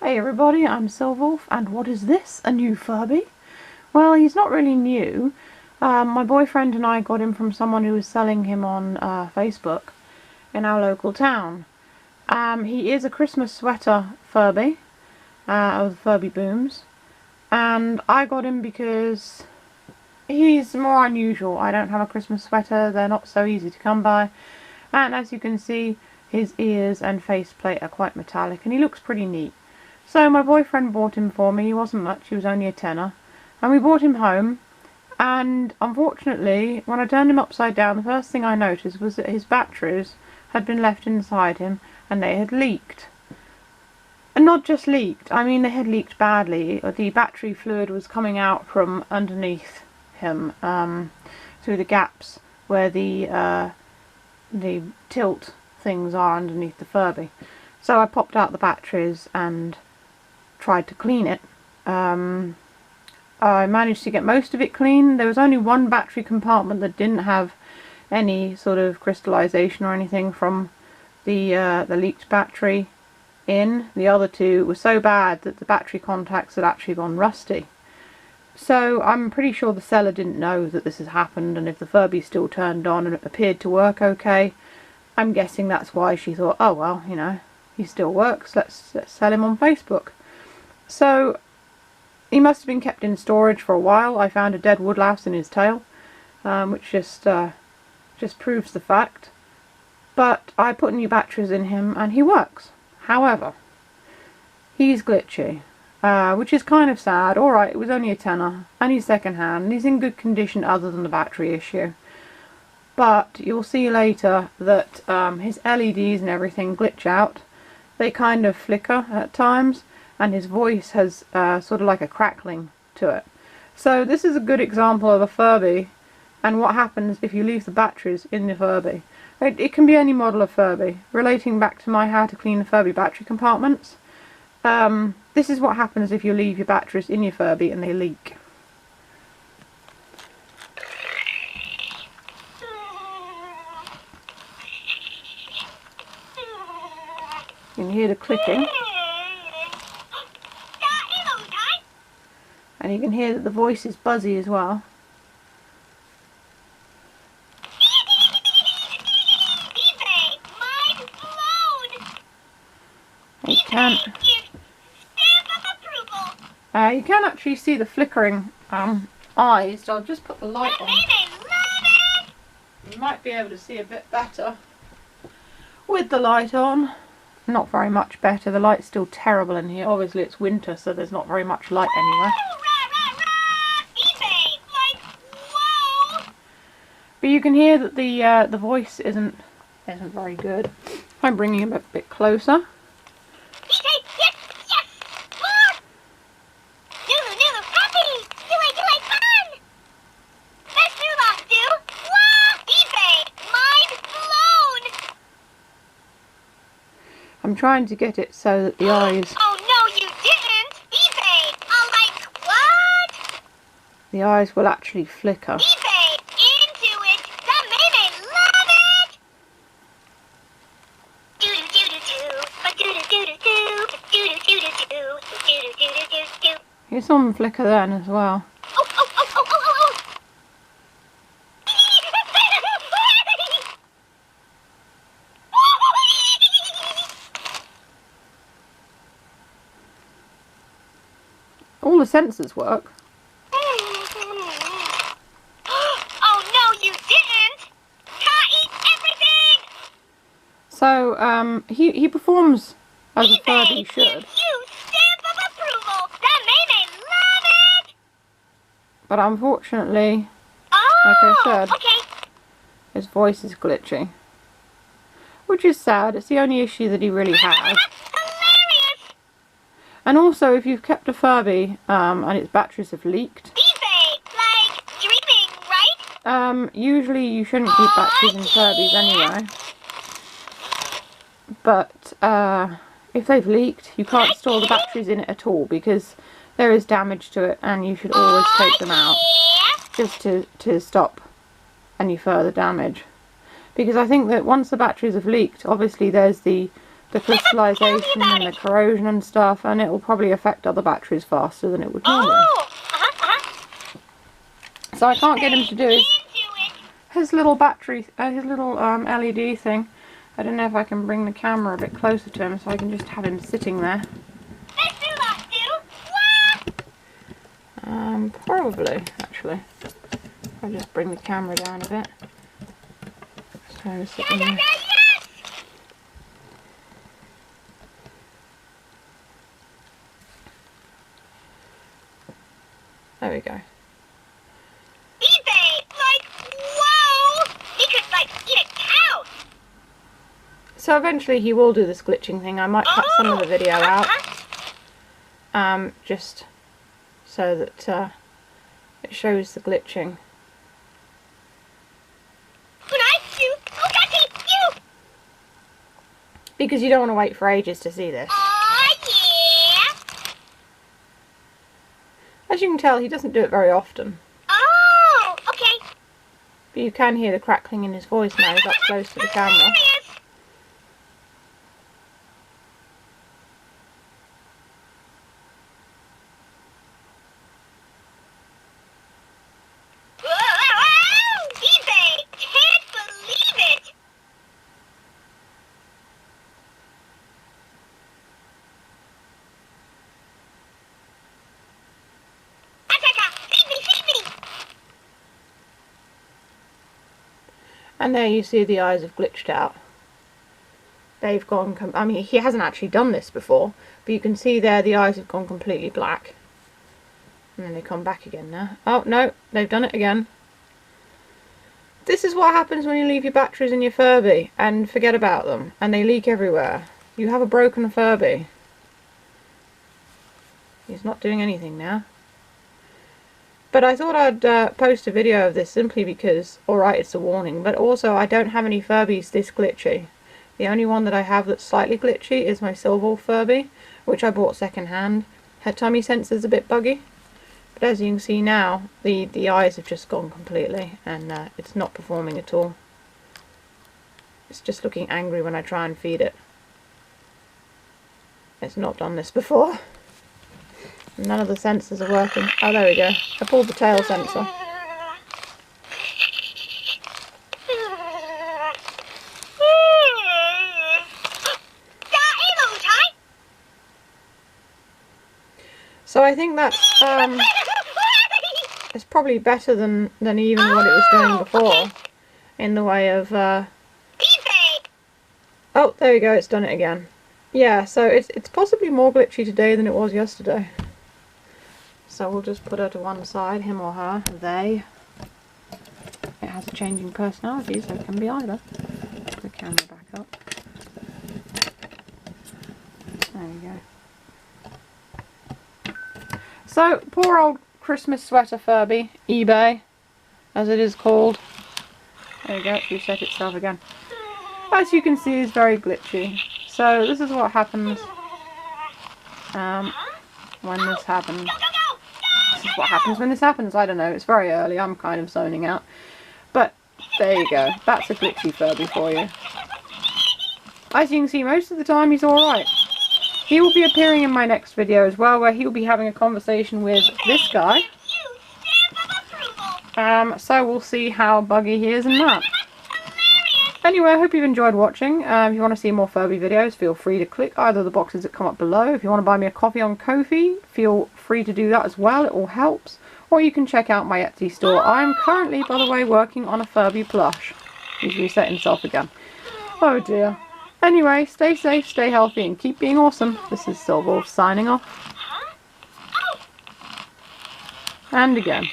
Hey everybody, I'm Silverwolf, and what is this? A new Furby? Well, he's not really new. My boyfriend and I got him from someone who was selling him on Facebook in our local town. He is a Christmas sweater Furby, of the Furby Booms, and I got him because he's more unusual. I don't have a Christmas sweater, they're not so easy to come by, and as you can see, his ears and faceplate are quite metallic, and he looks pretty neat. So my boyfriend bought him for me. He wasn't much, he was only a tenner. And we brought him home, and unfortunately, when I turned him upside down, the first thing I noticed was that his batteries had been left inside him, and they had leaked. And not just leaked, I mean they had leaked badly. The battery fluid was coming out from underneath him, through the gaps where the tilt things are underneath the Furby. So I popped out the batteries and tried to clean it. I managed to get most of it clean. There was only one battery compartment that didn't have any sort of crystallization or anything from the leaked battery in. The other two were so bad that the battery contacts had actually gone rusty. So I'm pretty sure the seller didn't know that this had happened, and if the Furby still turned on and it appeared to work okay, I'm guessing that's why she thought, oh well, you know, he still works, let's sell him on Facebook. So he must have been kept in storage for a while. I found a dead woodlouse in his tail, which just proves the fact. But I put new batteries in him and he works. However, he's glitchy, which is kind of sad. Alright, it was only a tenner, and he's second hand, and he's in good condition other than the battery issue. But you'll see later that his LEDs and everything glitch out. They kind of flicker at times, and his voice has sort of like a crackling to it. So this is a good example of a Furby and what happens if you leave the batteries in the Furby. It can be any model of Furby. Relating back to my how to clean the Furby battery compartments, this is what happens if you leave your batteries in your Furby and they leak. You can hear the clicking. And you can hear that the voice is buzzy as well. You can actually see the flickering eyes, so I'll just put the light on. You might be able to see a bit better with the light on. Not very much better, the light's still terrible in here. Obviously it's winter, so there's not very much light anywhere. But you can hear that the voice isn't very good. I'm bringing him a bit closer. I'm trying to get it so that the eyes... Oh no, you didn't! eBay! What? The eyes will actually flicker. eBay! Into it! The Mayday love it! Do-do-do-do-do, You saw them flicker then as well. All the sensors work. Oh no, you didn't! Eat everything! So he performs as a Furby should. You stamp of approval! The Mayday love it! But unfortunately, Oh, like I said, okay. his voice is glitchy. Which is sad, it's the only issue that he really has. Hilarious! And also, if you've kept a Furby and its batteries have leaked, eBay, like dreaming, right? usually you shouldn't keep batteries in Furbies anyway. But if they've leaked, you can't store the batteries in it at all because there is damage to it, and you should always take them out just to stop any further damage. Because I think that once the batteries have leaked, obviously there's the the crystallization and the corrosion and stuff, and it will probably affect other batteries faster than it would normally. So I can't get him to do his little battery, his little LED thing. I don't know if I can bring the camera a bit closer to him so I can just have him sitting there. Probably, actually. I'll just bring the camera down a bit. So sitting there. There we go. So eventually he will do this glitching thing. I might cut some of the video out. Just so that it shows the glitching. Because you don't want to wait for ages to see this. As you can tell, he doesn't do it very often. But you can hear the crackling in his voice now. He's up close to the camera. And there you see the eyes have glitched out. They've gone, I mean, he hasn't actually done this before, but you can see there the eyes have gone completely black. And then they come back again now. Oh no, they've done it again. This is what happens when you leave your batteries in your Furby and forget about them, and they leak everywhere. You have a broken Furby. He's not doing anything now. But I thought I'd post a video of this simply because, alright, it's a warning, but also I don't have any Furbies this glitchy. The only one that I have that's slightly glitchy is my silver Furby, which I bought second hand. Her tummy sensor's a bit buggy, but as you can see now, the eyes have just gone completely, and it's not performing at all. It's just looking angry when I try and feed it. It's not done this before. None of the sensors are working. Oh, there we go. I pulled the tail sensor. So I think that's it's probably better than even what it was doing before, in the way of oh, there we go. It's done it again. Yeah, so it's possibly more glitchy today than it was yesterday. So we'll just put her to one side, him or her, they. It has a changing personality, so it can be either. Put the camera back up. There we go. So, poor old Christmas sweater Furby, eBay, as it is called. There we go, it's reset itself again. As you can see, it's very glitchy. So this is what happens when this happens. This is what happens when this happens. I don't know, it's very early, I'm kind of zoning out. But there you go, that's a glitchy Furby for you. As you can see, most of the time he's alright. He will be appearing in my next video as well, where he will be having a conversation with this guy. So we'll see how buggy he is in that. Anyway, I hope you've enjoyed watching. If you want to see more Furby videos, feel free to click either of the boxes that come up below. If you want to buy me a coffee on Ko-fi, feel free to do that as well. It all helps. Or you can check out my Etsy store. I'm currently, by the way, working on a Furby plush. He's reset himself again. Oh dear. Anyway, stay safe, stay healthy, and keep being awesome. This is Silverwolf signing off. And again.